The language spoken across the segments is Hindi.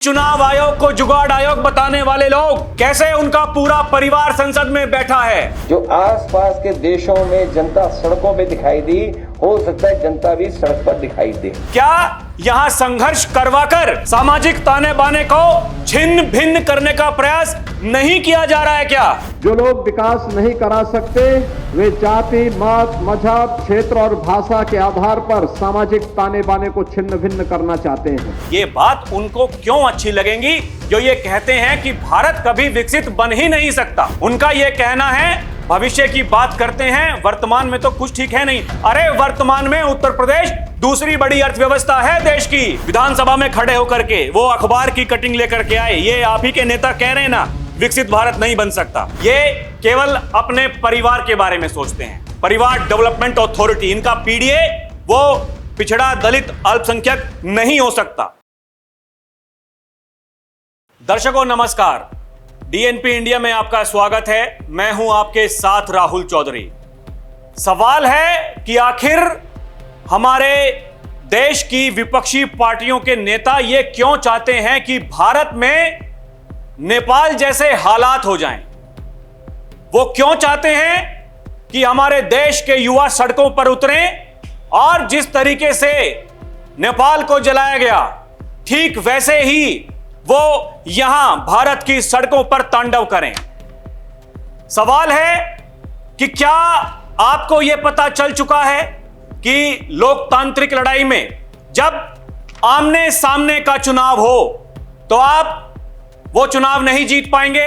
चुनाव आयोग को जुगाड़ आयोग बताने वाले लोग कैसे उनका पूरा परिवार संसद में बैठा है। जो आसपास के देशों में जनता सड़कों पे दिखाई दी, हो सकता है जनता भी सड़क पर दिखाई दे। क्या यहाँ संघर्ष करवाकर सामाजिक ताने बाने को छिन्न भिन्न करने का प्रयास नहीं किया जा रहा है क्या? जो लोग विकास नहीं करा सकते वे जाति, मत, मजहब, क्षेत्र और भाषा के आधार पर सामाजिक ताने बाने को छिन्न भिन्न करना चाहते हैं। ये बात उनको क्यों अच्छी लगेगी जो ये कहते हैं कि भारत कभी विकसित बन ही नहीं सकता। उनका ये कहना है भविष्य की बात करते हैं, वर्तमान में तो कुछ ठीक है नहीं। अरे वर्तमान में उत्तर प्रदेश दूसरी बड़ी अर्थव्यवस्था है देश की। विधानसभा में खड़े होकर के वो अखबार की कटिंग लेकर के आए, ये आप ही के नेता कह रहे हैं ना विकसित भारत नहीं बन सकता। ये केवल अपने परिवार के बारे में सोचते हैं। परिवार डेवलपमेंट अथॉरिटी, इनका पीडीए वो पिछड़ा, दलित, अल्पसंख्यक नहीं हो सकता। दर्शकों नमस्कार, डीएनपी इंडिया में आपका स्वागत है। मैं हूं आपके साथ राहुल चौधरी। सवाल है कि आखिर हमारे देश की विपक्षी पार्टियों के नेता ये क्यों चाहते हैं कि भारत में नेपाल जैसे हालात हो जाएं? वो क्यों चाहते हैं कि हमारे देश के युवा सड़कों पर उतरें और जिस तरीके से नेपाल को जलाया गया ठीक वैसे ही वो यहां भारत की सड़कों पर तांडव करें? सवाल है कि क्या आपको यह पता चल चुका है कि लोकतांत्रिक लड़ाई में जब आमने सामने का चुनाव हो तो आप वो चुनाव नहीं जीत पाएंगे?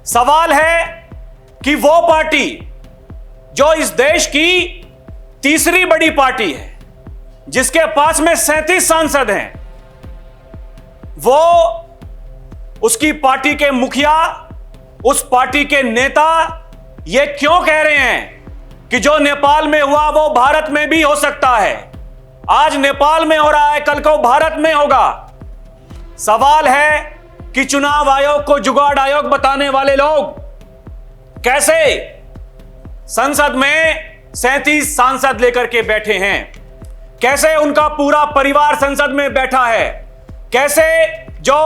सवाल है कि वो पार्टी जो इस देश की तीसरी बड़ी पार्टी है, जिसके पास में 37 सांसद हैं, वो उसकी पार्टी के मुखिया, उस पार्टी के नेता ये क्यों कह रहे हैं कि जो नेपाल में हुआ वो भारत में भी हो सकता है? आज नेपाल में हो रहा है, कल को भारत में होगा। सवाल है कि चुनाव आयोग को जुगाड़ आयोग बताने वाले लोग कैसे संसद में 37 सांसद लेकर के बैठे हैं, कैसे उनका पूरा परिवार संसद में बैठा है, कैसे जो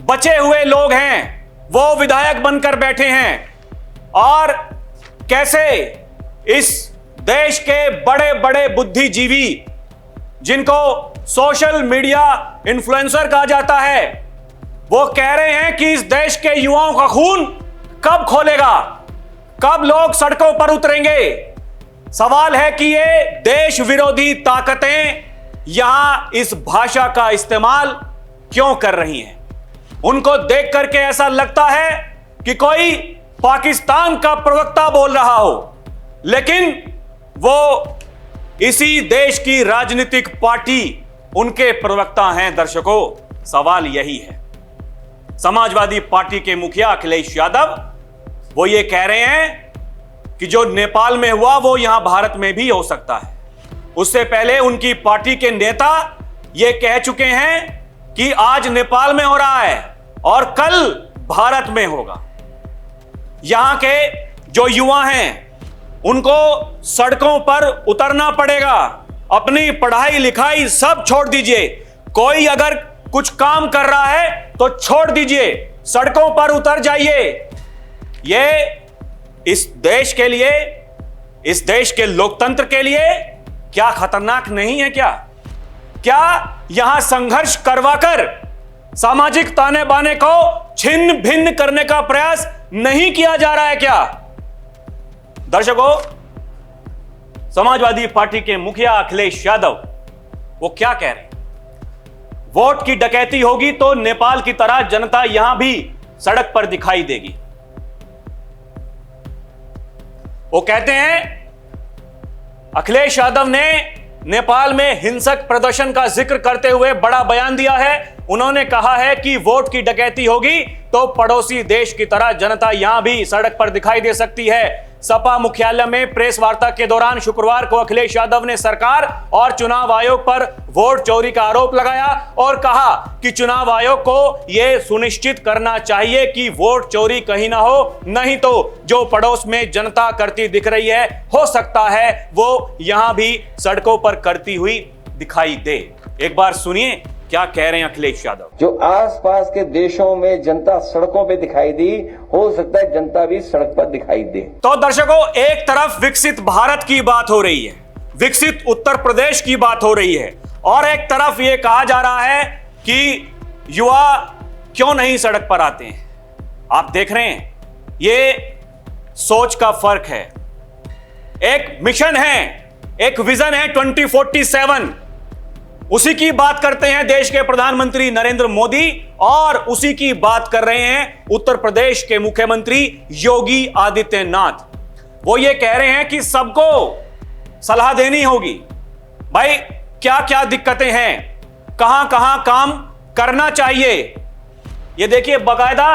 बचे हुए लोग हैं वो विधायक बनकर बैठे हैं, और कैसे इस देश के बड़े बड़े बुद्धिजीवी जिनको सोशल मीडिया इन्फ्लुएंसर कहा जाता है, वो कह रहे हैं कि इस देश के युवाओं का खून कब खोलेगा, कब लोग सड़कों पर उतरेंगे। सवाल है कि ये देश विरोधी ताकतें यहां इस भाषा का इस्तेमाल क्यों कर रही हैं? उनको देख करके ऐसा लगता है कि कोई पाकिस्तान का प्रवक्ता बोल रहा हो, लेकिन वो इसी देश की राजनीतिक पार्टी उनके प्रवक्ता हैं। दर्शकों सवाल यही है। समाजवादी पार्टी के मुखिया अखिलेश यादव वो ये कह रहे हैं कि जो नेपाल में हुआ वो यहां भारत में भी हो सकता है। उससे पहले उनकी पार्टी के नेता ये कह चुके हैं कि आज नेपाल में हो रहा है और कल भारत में होगा। यहां के जो युवा हैं उनको सड़कों पर उतरना पड़ेगा। अपनी पढ़ाई लिखाई सब छोड़ दीजिए, कोई अगर कुछ काम कर रहा है तो छोड़ दीजिए, सड़कों पर उतर जाइए। ये इस देश के लिए, इस देश के लोकतंत्र के लिए क्या खतरनाक नहीं है क्या? क्या यहां संघर्ष करवाकर सामाजिक ताने बाने को छिन्न भिन्न करने का प्रयास नहीं किया जा रहा है क्या? दर्शकों, समाजवादी पार्टी के मुखिया अखिलेश यादव वो क्या कह रहे हैं? वोट की डकैती होगी तो नेपाल की तरह जनता यहां भी सड़क पर दिखाई देगी। वो कहते हैं, अखिलेश यादव ने नेपाल में हिंसक प्रदर्शन का जिक्र करते हुए बड़ा बयान दिया है। उन्होंने कहा है कि वोट की डकैती होगी तो पड़ोसी देश की तरह जनता यहां भी सड़क पर दिखाई दे सकती है। सपा मुख्यालय में प्रेस वार्ता के दौरान शुक्रवार को अखिलेश यादव ने सरकार और चुनाव आयोग पर वोट चोरी का आरोप लगाया और कहा कि चुनाव आयोग को यह सुनिश्चित करना चाहिए कि वोट चोरी कहीं ना हो, नहीं तो जो पड़ोस में जनता करती दिख रही है, हो सकता है वो यहां भी सड़कों पर करती हुई दिखाई दे। एक बार सुनिए क्या कह रहे हैं अखिलेश यादव। जो आसपास के देशों में जनता सड़कों पे दिखाई दी, हो सकता है जनता भी सड़क पर दिखाई दे। तो दर्शकों, एक तरफ विकसित भारत की बात हो रही है, विकसित उत्तर प्रदेश की बात हो रही है, और एक तरफ यह कहा जा रहा है कि युवा क्यों नहीं सड़क पर आते हैं। आप देख रहे हैं, ये सोच का फर्क है। एक मिशन है, एक विजन है 2047, उसी की बात करते हैं देश के प्रधानमंत्री नरेंद्र मोदी, और उसी की बात कर रहे हैं उत्तर प्रदेश के मुख्यमंत्री योगी आदित्यनाथ। वो ये कह रहे हैं कि सबको सलाह देनी होगी, भाई क्या क्या दिक्कतें हैं, कहां कहां काम करना चाहिए। ये देखिए, बाकायदा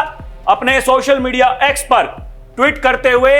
अपने सोशल मीडिया एक्स पर ट्वीट करते हुए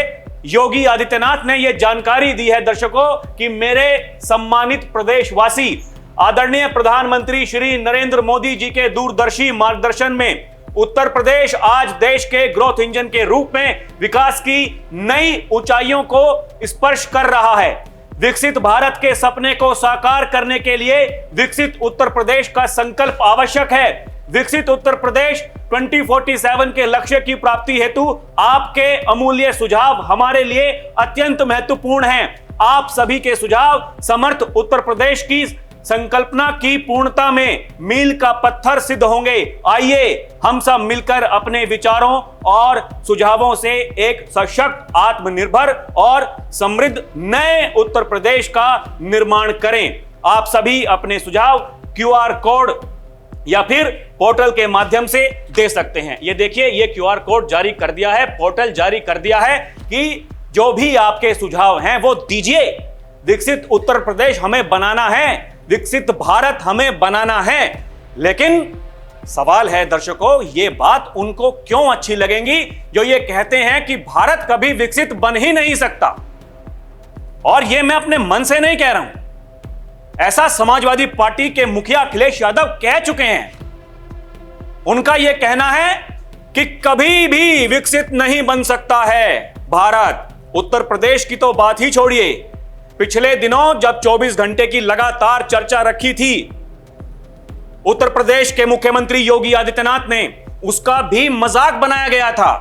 योगी आदित्यनाथ ने यह जानकारी दी है दर्शकों कि मेरे सम्मानित प्रदेशवासी, आदरणीय प्रधानमंत्री श्री नरेंद्र मोदी जी के दूरदर्शी मार्गदर्शन में उत्तर प्रदेश आज देश के ग्रोथ इंजन के रूप में विकास की नई ऊंचाइयों को स्पर्श कर रहा है। विकसित भारत के सपने को साकार करने के लिए विकसित उत्तर प्रदेश का संकल्प आवश्यक है। विकसित उत्तर प्रदेश 2047 के लक्ष्य की प्राप्ति हेतु आपके अमूल्य सुझाव हमारे लिए अत्यंत महत्वपूर्ण हैं। आप सभी के सुझाव समर्थ उत्तर प्रदेश की संकल्पना की पूर्णता में मील का पत्थर सिद्ध होंगे। आइए हम सब मिलकर अपने विचारों और सुझावों से एक सशक्त, आत्मनिर्भर और समृद्ध नए उत्तर प्रदेश का निर्माण करें। आप सभी अपने सुझाव QR कोड या फिर पोर्टल के माध्यम से दे सकते हैं। ये देखिए, ये QR कोड जारी कर दिया है, पोर्टल जारी कर दिया है कि जो भी आपके सुझाव हैं वो दीजिए। विकसित उत्तर प्रदेश हमें बनाना है, विकसित भारत हमें बनाना है। लेकिन सवाल है दर्शकों, ये बात उनको क्यों अच्छी लगेगी जो ये कहते हैं कि भारत कभी विकसित बन ही नहीं सकता। और ये मैं अपने मन से नहीं कह रहा हूं, ऐसा समाजवादी पार्टी के मुखिया अखिलेश यादव कह चुके हैं। उनका यह कहना है कि कभी भी विकसित नहीं बन सकता है भारत। उत्तर प्रदेश की तो बात ही छोड़िए, पिछले दिनों जब 24 घंटे की लगातार चर्चा रखी थी उत्तर प्रदेश के मुख्यमंत्री योगी आदित्यनाथ ने, उसका भी मजाक बनाया गया था।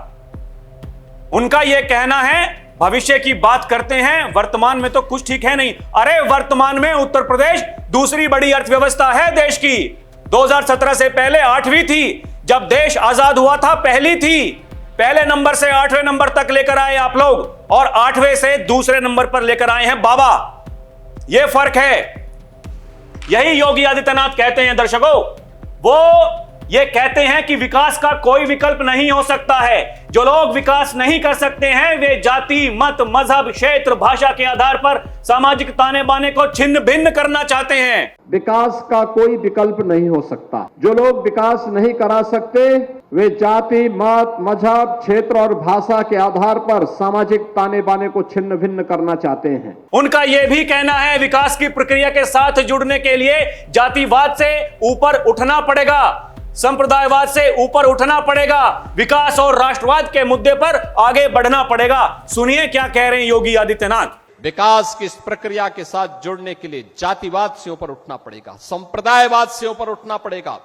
उनका यह कहना है, भविष्य की बात करते हैं, वर्तमान में तो कुछ ठीक है नहीं। अरे वर्तमान में उत्तर प्रदेश दूसरी बड़ी अर्थव्यवस्था है देश की। 2017 से पहले 8वीं थी, जब देश आजाद हुआ था पहली थी। पहले नंबर से 8वें नंबर तक लेकर आए आप लोग, और 8वें से दूसरे नंबर पर लेकर आए हैं बाबा। यह फर्क है। यही योगी आदित्यनाथ कहते हैं दर्शकों। वो ये कहते हैं कि विकास का कोई विकल्प नहीं हो सकता है। जो लोग विकास नहीं कर सकते हैं वे जाति, मत, मजहब, क्षेत्र, भाषा के आधार पर सामाजिक ताने बाने को छिन्न भिन्न करना चाहते हैं। विकास का कोई विकल्प नहीं हो सकता। जो लोग विकास नहीं करा सकते वे जाति, मत, मजहब, क्षेत्र और भाषा के आधार पर सामाजिक ताने बाने को छिन्न भिन्न करना चाहते हैं। उनका यह भी कहना है, विकास की प्रक्रिया के साथ जुड़ने के लिए जातिवाद से ऊपर उठना पड़ेगा, संप्रदायवाद से ऊपर उठना पड़ेगा, विकास और राष्ट्रवाद के मुद्दे पर आगे बढ़ना पड़ेगा। सुनिए क्या कह रहे हैं योगी आदित्यनाथ। विकास की इस प्रक्रिया के साथ जुड़ने के लिए जातिवाद से ऊपर उठना पड़ेगा, संप्रदायवाद से ऊपर उठना पड़ेगा,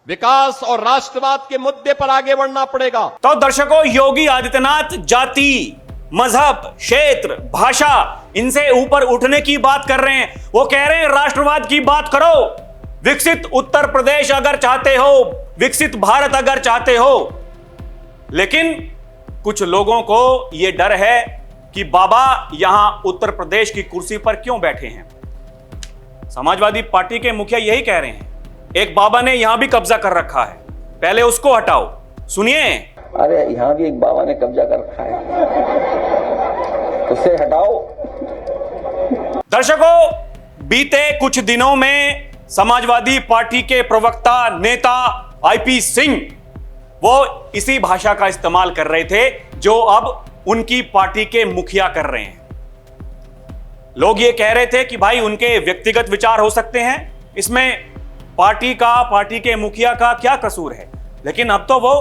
विकास और राष्ट्रवाद के मुद्दे पर आगे बढ़ना पड़ेगा। तो दर्शकों, योगी आदित्यनाथ जाति, मजहब, क्षेत्र, भाषा, इनसे ऊपर उठने की बात कर रहे हैं। वो कह रहे हैं राष्ट्रवाद की बात करो। विकसित उत्तर प्रदेश अगर चाहते हो, विकसित भारत अगर चाहते हो। लेकिन कुछ लोगों को यह डर है कि बाबा यहां उत्तर प्रदेश की कुर्सी पर क्यों बैठे हैं। समाजवादी पार्टी के मुखिया यही कह रहे हैं, एक बाबा ने यहां भी कब्जा कर रखा है, पहले उसको हटाओ। सुनिए। अरे यहां भी एक बाबा ने कब्जा कर रखा है, उसे हटाओ। दर्शकों, बीते कुछ दिनों में समाजवादी पार्टी के प्रवक्ता नेता IP सिंह वो इसी भाषा का इस्तेमाल कर रहे थे जो अब उनकी पार्टी के मुखिया कर रहे हैं। लोग ये कह रहे थे कि भाई उनके व्यक्तिगत विचार हो सकते हैं, इसमें पार्टी के मुखिया का क्या कसूर है। लेकिन अब तो वो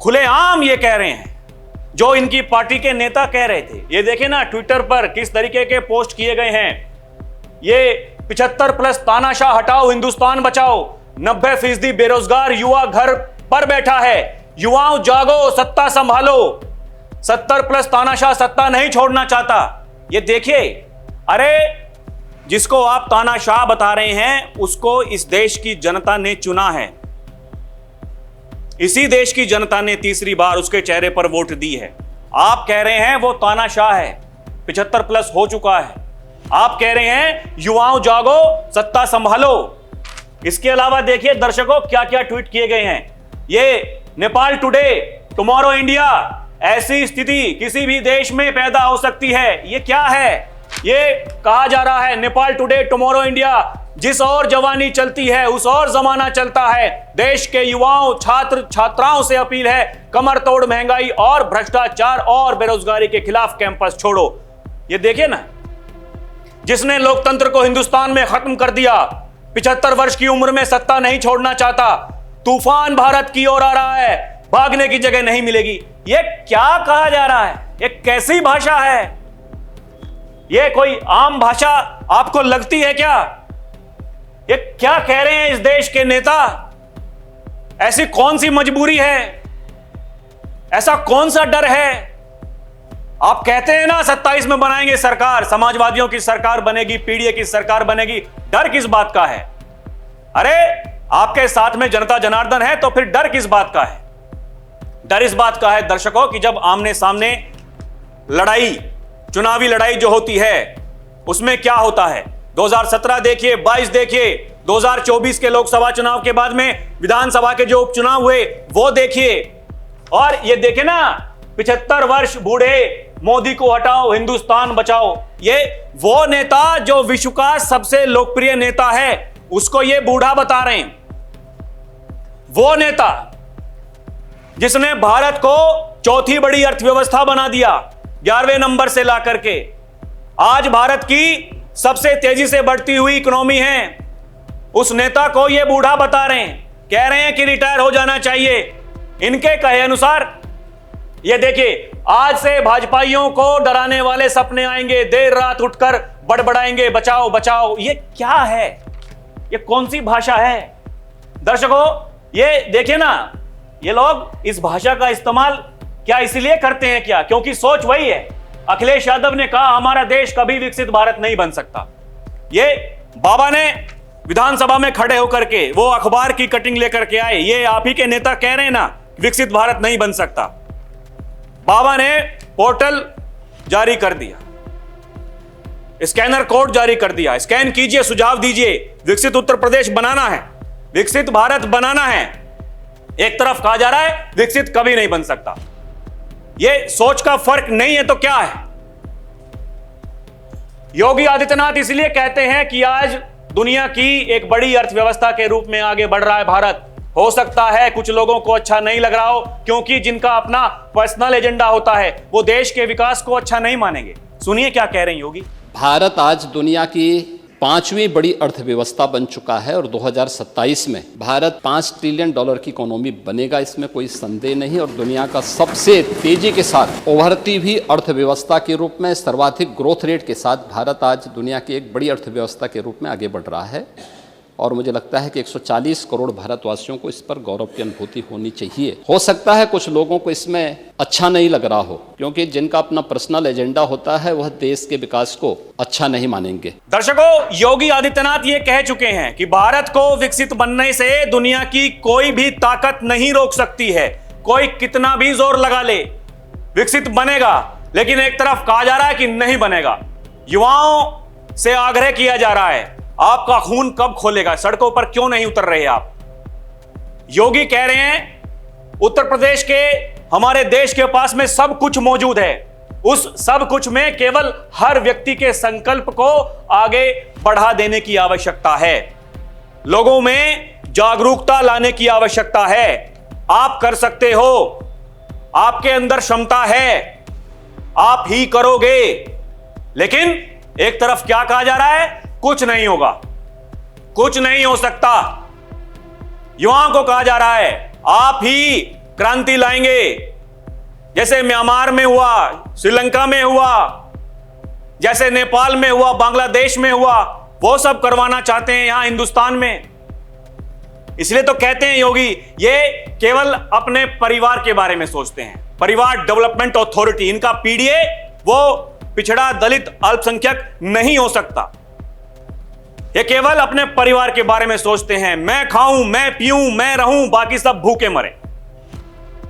खुलेआम ये कह रहे हैं जो इनकी पार्टी के नेता कह रहे थे। ये देखें ना ट्विटर पर किस तरीके के पोस्ट किए गए हैं। ये 75+ तानाशाह हटाओ हिंदुस्तान बचाओ, 90% बेरोजगार युवा घर पर बैठा है। युवाओं जागो, सत्ता संभालो। 70+ तानाशाह सत्ता नहीं छोड़ना चाहता। ये देखिए, अरे जिसको आप तानाशाह बता रहे हैं उसको इस देश की जनता ने चुना है। इसी देश की जनता ने तीसरी बार उसके चेहरे पर वोट दी है। आप कह रहे हैं वो तानाशाह है, 75+ हो चुका है। आप कह रहे हैं युवाओं जागो, सत्ता संभालो। इसके अलावा देखिए दर्शकों क्या क्या ट्वीट किए गए हैं। ये नेपाल टुडे, टुमारो इंडिया, ऐसी स्थिति किसी भी देश में पैदा हो सकती है। ये क्या है? ये कहा जा रहा है नेपाल टुडे, टुमारो इंडिया, जिस और जवानी चलती है उस और जमाना चलता है। देश के युवाओं, छात्र छात्राओं से अपील है, कमर तोड़ महंगाई और भ्रष्टाचार और बेरोजगारी के खिलाफ कैंपस छोड़ो। ये देखिए ना, जिसने लोकतंत्र को हिंदुस्तान में खत्म कर दिया, 75 वर्ष की उम्र में सत्ता नहीं छोड़ना चाहता। तूफान भारत की ओर आ रहा है, भागने की जगह नहीं मिलेगी। ये क्या कहा जा रहा है? ये कैसी भाषा है? ये कोई आम भाषा आपको लगती है क्या? ये क्या कह रहे हैं इस देश के नेता? ऐसी कौन सी मजबूरी है? ऐसा कौन सा डर है? आप कहते हैं ना 27 में बनाएंगे सरकार, समाजवादियों की सरकार बनेगी, पीडीए की सरकार बनेगी। डर किस बात का है? अरे आपके साथ में जनता जनार्दन है तो फिर डर किस बात का है? डर इस बात का है दर्शकों कि जब आमने सामने लड़ाई, चुनावी लड़ाई जो होती है उसमें क्या होता है। 2017 देखिए, 22 देखिए, 2024 के लोकसभा चुनाव के बाद में विधानसभा के जो उपचुनाव हुए वो देखिए, और ये देखे ना 75 वर्ष बूढ़े, मोदी को हटाओ, हिंदुस्तान बचाओ। ये वो नेता जो विश्व का सबसे लोकप्रिय नेता है उसको ये बूढ़ा बता रहे हैं। वो नेता जिसने भारत को चौथी बड़ी अर्थव्यवस्था बना दिया 11वें नंबर से ला करके, आज भारत की सबसे तेजी से बढ़ती हुई इकोनॉमी है, उस नेता को ये बूढ़ा बता रहे हैं, कह रहे हैं कि रिटायर हो जाना चाहिए इनके कहे अनुसार। ये देखिए, आज से भाजपाइयों को डराने वाले सपने आएंगे, देर रात उठकर बड़बड़ाएंगे बचाओ बचाओ। ये क्या है? ये कौन सी भाषा है? दर्शकों ये देखिए ना, ये लोग इस भाषा का इस्तेमाल क्या इसलिए करते हैं क्या? क्योंकि सोच वही है। अखिलेश यादव ने कहा हमारा देश कभी विकसित भारत नहीं बन सकता। ये बाबा ने विधानसभा में खड़े होकर के वो अखबार की कटिंग लेकर के आए, ये आप ही के नेता कह रहे हैं ना विकसित भारत नहीं बन सकता। बाबा ने पोर्टल जारी कर दिया, स्कैनर कोड जारी कर दिया, स्कैन कीजिए, सुझाव दीजिए, विकसित उत्तर प्रदेश बनाना है, विकसित भारत बनाना है। एक तरफ कहा जा रहा है विकसित कभी नहीं बन सकता। यह सोच का फर्क नहीं है तो क्या है? योगी आदित्यनाथ इसलिए कहते हैं कि आज दुनिया की एक बड़ी अर्थव्यवस्था के रूप में आगे बढ़ रहा है भारत। हो सकता है कुछ लोगों को अच्छा नहीं लग रहा हो, क्योंकि जिनका अपना पर्सनल एजेंडा होता है वो देश के विकास को अच्छा नहीं मानेंगे। सुनिए क्या कह रहे हैं योगी। भारत आज दुनिया की 5वीं बड़ी अर्थव्यवस्था बन चुका है और 2027 में भारत $5 ट्रिलियन की इकोनॉमी बनेगा, इसमें कोई संदेह नहीं। और दुनिया का सबसे तेजी के साथ उभरती हुई अर्थव्यवस्था के रूप में, सर्वाधिक ग्रोथ रेट के साथ भारत आज दुनिया की एक बड़ी अर्थव्यवस्था के रूप में आगे बढ़ रहा है। और मुझे लगता है कि 140 करोड़ भारतवासियों को इस पर गौरव की अनुभूति होनी चाहिए। हो सकता है कुछ लोगों को इसमें अच्छा नहीं लग रहा हो, क्योंकि जिनका अपना पर्सनल एजेंडा होता है वह देश के विकास को अच्छा नहीं मानेंगे। दर्शकों, योगी आदित्यनाथ ये कह चुके हैं कि भारत को विकसित बनने से दुनिया की कोई भी ताकत नहीं रोक सकती है। कोई कितना भी जोर लगा ले, विकसित बनेगा। लेकिन एक तरफ कहा जा रहा है कि नहीं बनेगा। युवाओं से आग्रह किया जा रहा है, आपका खून कब खोलेगा? सड़कों पर क्यों नहीं उतर रहे आप? योगी कह रहे हैं उत्तर प्रदेश के, हमारे देश के पास में सब कुछ मौजूद है। उस सब कुछ में केवल हर व्यक्ति के संकल्प को आगे बढ़ा देने की आवश्यकता है। लोगों में जागरूकता लाने की आवश्यकता है। आप कर सकते हो, आपके अंदर क्षमता है, आप ही करोगे। लेकिन एक तरफ क्या कहा जा रहा है? कुछ नहीं होगा, कुछ नहीं हो सकता। युवाओं को कहा जा रहा है आप ही क्रांति लाएंगे, जैसे म्यांमार में हुआ, श्रीलंका में हुआ, जैसे नेपाल में हुआ, बांग्लादेश में हुआ, वो सब करवाना चाहते हैं यहां हिंदुस्तान में। इसलिए तो कहते हैं योगी ये केवल अपने परिवार के बारे में सोचते हैं। परिवार डेवलपमेंट अथॉरिटी, इनका पीडीए वो पिछड़ा, दलित, अल्पसंख्यक नहीं हो सकता। ये केवल अपने परिवार के बारे में सोचते हैं। मैं खाऊं, मैं पीऊं, मैं रहूं, बाकी सब भूखे मरे।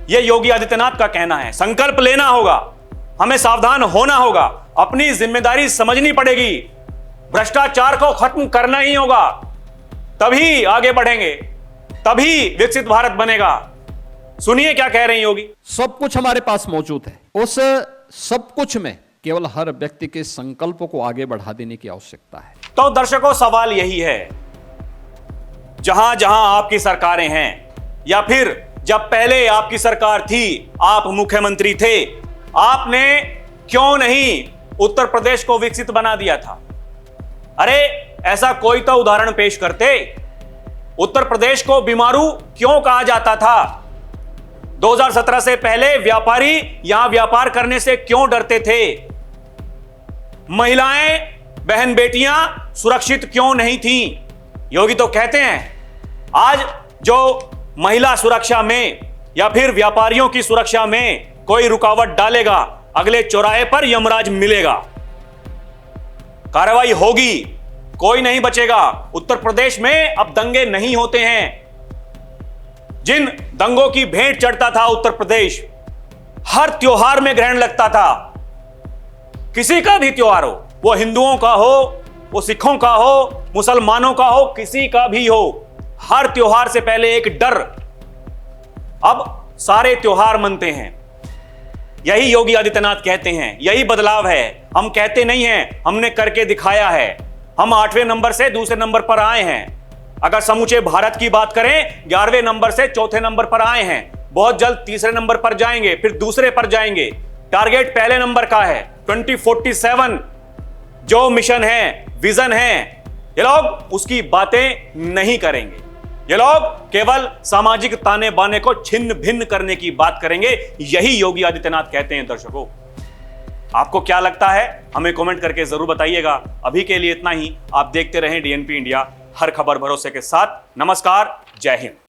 यह योगी आदित्यनाथ का कहना है। संकल्प लेना होगा, हमें सावधान होना होगा, अपनी जिम्मेदारी समझनी पड़ेगी। भ्रष्टाचार को खत्म करना ही होगा, तभी आगे बढ़ेंगे, तभी विकसित भारत बनेगा। सुनिए क्या कह रहे हैं योगी। सब कुछ हमारे पास मौजूद है, उस सब कुछ में केवल हर व्यक्ति के संकल्प को आगे बढ़ा देने की आवश्यकता है। तो दर्शकों, सवाल यही है, जहां जहां आपकी सरकारें हैं या फिर जब पहले आपकी सरकार थी, आप मुख्यमंत्री थे, आपने क्यों नहीं उत्तर प्रदेश को विकसित बना दिया था? अरे ऐसा कोई तो उदाहरण पेश करते। उत्तर प्रदेश को बीमारू क्यों कहा जाता था? 2017 से पहले व्यापारी यहां व्यापार करने से क्यों डरते थे? महिलाएं, बहन बेटियां सुरक्षित क्यों नहीं थीं? योगी तो कहते हैं आज जो महिला सुरक्षा में या फिर व्यापारियों की सुरक्षा में कोई रुकावट डालेगा, अगले चौराहे पर यमराज मिलेगा, कार्रवाई होगी, कोई नहीं बचेगा। उत्तर प्रदेश में अब दंगे नहीं होते हैं। जिन दंगों की भेंट चढ़ता था उत्तर प्रदेश, हर त्योहार में ग्रहण लगता था। किसी का भी त्योहार हो, वो हिंदुओं का हो, वो सिखों का हो, मुसलमानों का हो, किसी का भी हो, हर त्योहार से पहले एक डर। अब सारे त्योहार मनते हैं। यही योगी आदित्यनाथ कहते हैं, यही बदलाव है। हम कहते नहीं हैं, हमने करके दिखाया है। हम 8वें नंबर से दूसरे नंबर पर आए हैं। अगर समूचे भारत की बात करें, 11वें नंबर से चौथे नंबर पर आए हैं। बहुत जल्द तीसरे नंबर पर जाएंगे, फिर दूसरे पर जाएंगे। टारगेट पहले नंबर का है। 2047 जो मिशन है, विजन है, ये लोग उसकी बातें नहीं करेंगे। ये लोग केवल सामाजिक ताने बाने को छिन्न भिन्न करने की बात करेंगे। यही योगी आदित्यनाथ कहते हैं। दर्शकों, आपको क्या लगता है? हमें कमेंट करके जरूर बताइएगा। अभी के लिए इतना ही। आप देखते रहें डीएनपी इंडिया, हर खबर भरोसे के साथ। नमस्कार, जय हिंद।